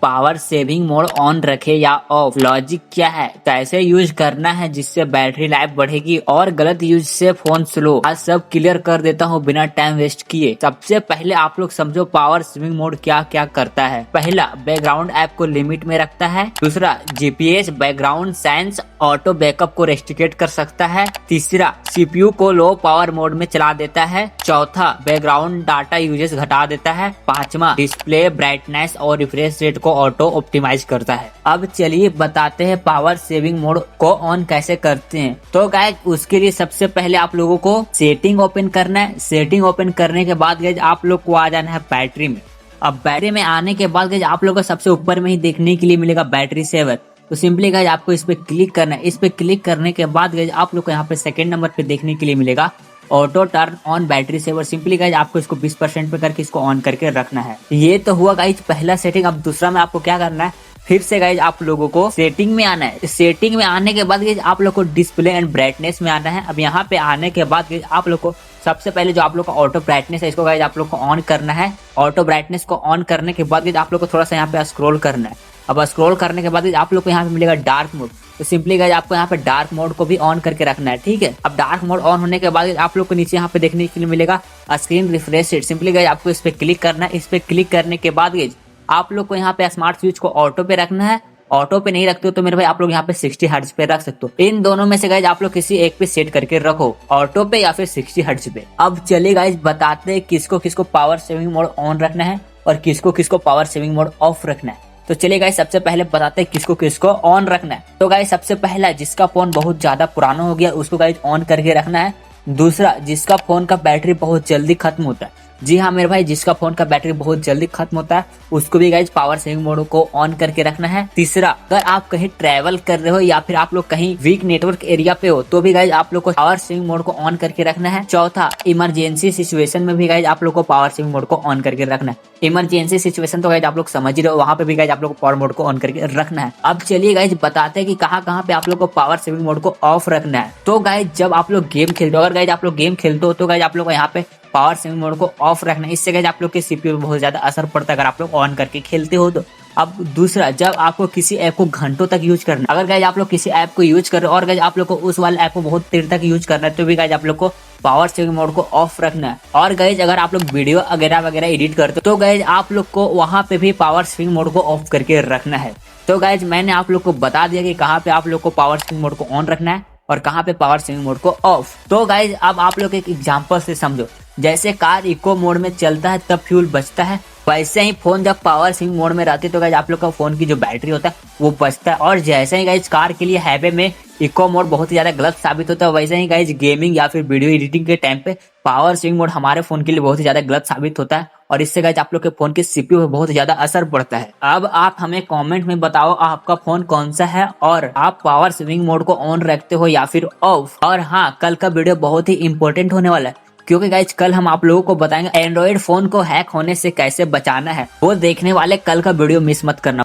Power saving mode on रखे या of, logic क्या है, कैसे यूज करना है जिससे बैटरी लाइफ बढ़ेगी और गलत यूज से फोन स्लो, आज सब क्लियर कर देता हूँ बिना टाइम वेस्ट किए। सबसे पहले आप लोग समझो पावर सेविंग मोड क्या क्या करता है। पहला, बैकग्राउंड ऐप को लिमिट में रखता है। दूसरा, GPS background sense auto backup को रेस्ट्रिकेट कर सकता है। तीसरा, सीपीयू को लो पावर मोड में चला देता है। चौथा, बैकग्राउंड डाटा यूजेस घटा देता है। पांचवा, डिस्प्ले ब्राइटनेस और रिफ्रेश रेट को ऑटो ऑप्टिमाइज करता है। अब चलिए बताते हैं पावर सेविंग मोड को ऑन कैसे करते हैं। तो गाइस उसके लिए सबसे पहले आप लोगों को सेटिंग ओपन करना है। सेटिंग ओपन करने के बाद गाइस आप लोग को आ जाना है बैटरी में। अब बैटरी में आने के बाद गाइस आप लोगों को सबसे ऊपर में ही देखने के लिए मिलेगा बैटरी सेवर। तो सिंपली गाइस आपको इस पे क्लिक करना है। इस पे क्लिक करने के बाद गाइस आप लोग को यहाँ पे सेकंड नंबर पे देखने के लिए मिलेगा auto turn on battery saver. Simply guys आपको इसको 20% पे करके इसको ऑन करके रखना है। ये तो हुआ गाइस पहला सेटिंग। अब दूसरा में आपको क्या करना है, फिर से गाइस आप लोगों को सेटिंग में आना है। सेटिंग में आने के बाद गाइस आप लोग को डिस्प्ले एंड ब्राइटनेस में आना है। अब यहाँ पे आने के बाद गाइस आप लोग को सबसे पहले जो आप लोग का ऑटो ब्राइटनेस है इसको गाइस आप लोग को ऑन करना है। ऑटो ब्राइटनेस को ऑन करने के बाद गाइस आप लोग को थोड़ा सा यहाँ पे स्क्रॉल करना है। अब स्क्रॉल करने के बाद आप लोग को यहाँ पे मिलेगा डार्क मोड। तो सिंपली गाइस आपको यहाँ पे डार्क मोड को भी ऑन करके रखना है, ठीक है। अब डार्क मोड ऑन होने के बाद आप लोग को नीचे यहाँ पे देखने के लिए मिलेगा screen refresh rate. Simply guys आपको इस पे क्लिक करना है। इस पे क्लिक करने के बाद गाइस आप लोग को यहाँ पे स्मार्ट स्विच को ऑटो पे रखना है। ऑटो पे नहीं रखते हो तो मेरे भाई आप लोग यहाँ पे 60 हर्ट्ज पे रख सकते हो। इन दोनों में से गाइस आप लोग किसी एक पे सेट करके रखो, ऑटो पे या फिर 60 हर्ट्ज पे। अब चलिए गाइस बताते हैं किसको किसको पावर सेविंग मोड ऑन रखना है और किसको किसको पावर सेविंग मोड ऑफ रखना है। तो चलिए गाइस सबसे पहले बताते हैं किसको किसको ऑन रखना है। तो गाइस सबसे पहला, जिसका फोन बहुत ज्यादा पुराना हो गया उसको गाइस ऑन करके रखना है। दूसरा, जिसका फोन का बैटरी बहुत जल्दी खत्म होता है। जी हाँ मेरे भाई, जिसका फोन का बैटरी बहुत जल्दी खत्म होता है उसको भी गाइज पावर सेविंग मोड को ऑन करके रखना है। तीसरा, अगर आप कहीं ट्रैवल कर रहे हो या फिर आप लोग कहीं वीक नेटवर्क एरिया पे हो तो भी गाइज आप लोग को पावर सेविंग मोड को ऑन करके रखना है। चौथा, इमरजेंसी सिचुएशन में भी गाइज आप लोग को पावर सेविंग मोड को ऑन करके रखना है। इमरजेंसी सिचुएशन तो गाइज आप लोग समझ ही रहे हो, वहाँ पे भी गाइज आप लोग को पावर मोड को ऑन करके रखना है। अब चलिए गाइज बताते हैं कि कहाँ पे आप लोग को पावर सेविंग मोड को ऑफ रखना है। तो गाइज जब आप लोग गेम खेलते हो, अगर गाइज आप लोग गेम खेलते हो तो गाइज आप लोग को यहाँ पे पावर सेविंग मोड को ऑफ रखना है। इससे गाइज आप लोग के सीपीयू पे बहुत ज्यादा असर पड़ता है अगर आप लोग ऑन करके खेलते हो तो। अब दूसरा, जब आपको किसी ऐप को घंटों तक यूज करना, अगर गाइज आप लोग किसी ऐप को यूज कर रहे हो और गाइज आप लोग को उस वाले ऐप को बहुत देर तक यूज करना है तो भी गाइज आप लोग को पावर सेविंग मोड को ऑफ रखना है। और गाइज अगर आप लोग वीडियो वगैरह एडिट करते हो तो गाइज आप लोग को वहां पे भी पावर सेविंग मोड को ऑफ करके रखना है। तो गाइज मैंने आप लोग को बता दिया कि कहाँ पे आप लोग को पावर सेविंग मोड को ऑन रखना है और कहाँ पे पावर सेविंग मोड को ऑफ। तो गाइज अब आप लोग एक एग्जांपल से समझो, जैसे कार इको मोड में चलता है तब फ्यूल बचता है, वैसे ही फोन जब पावर सेविंग मोड में रहती है तो गाइज आप लोग का फोन की जो बैटरी होता है वो बचता है। और जैसे ही गाइज कार के लिए हाईवे में इको मोड बहुत ही ज्यादा गलत साबित होता है, वैसे ही गाइज गेमिंग या फिर वीडियो एडिटिंग के टाइम पे पावर सेविंग मोड हमारे फोन के लिए बहुत ही ज्यादा गलत साबित होता है और इससे गाइज आप लोग के फोन के सीपीयू पे बहुत ज्यादा असर पड़ता है। अब आप हमें कमेंट में बताओ आपका फोन कौन सा है और आप पावर सेविंग मोड को ऑन रखते हो या फिर ऑफ। और हाँ, कल का वीडियो बहुत ही इंपॉर्टेंट होने वाला है क्योंकि गाइज कल हम आप लोगों को बताएंगे एंड्रॉइड फोन को हैक होने से कैसे बचाना है। वो देखने वाले कल का वीडियो मिस मत करना।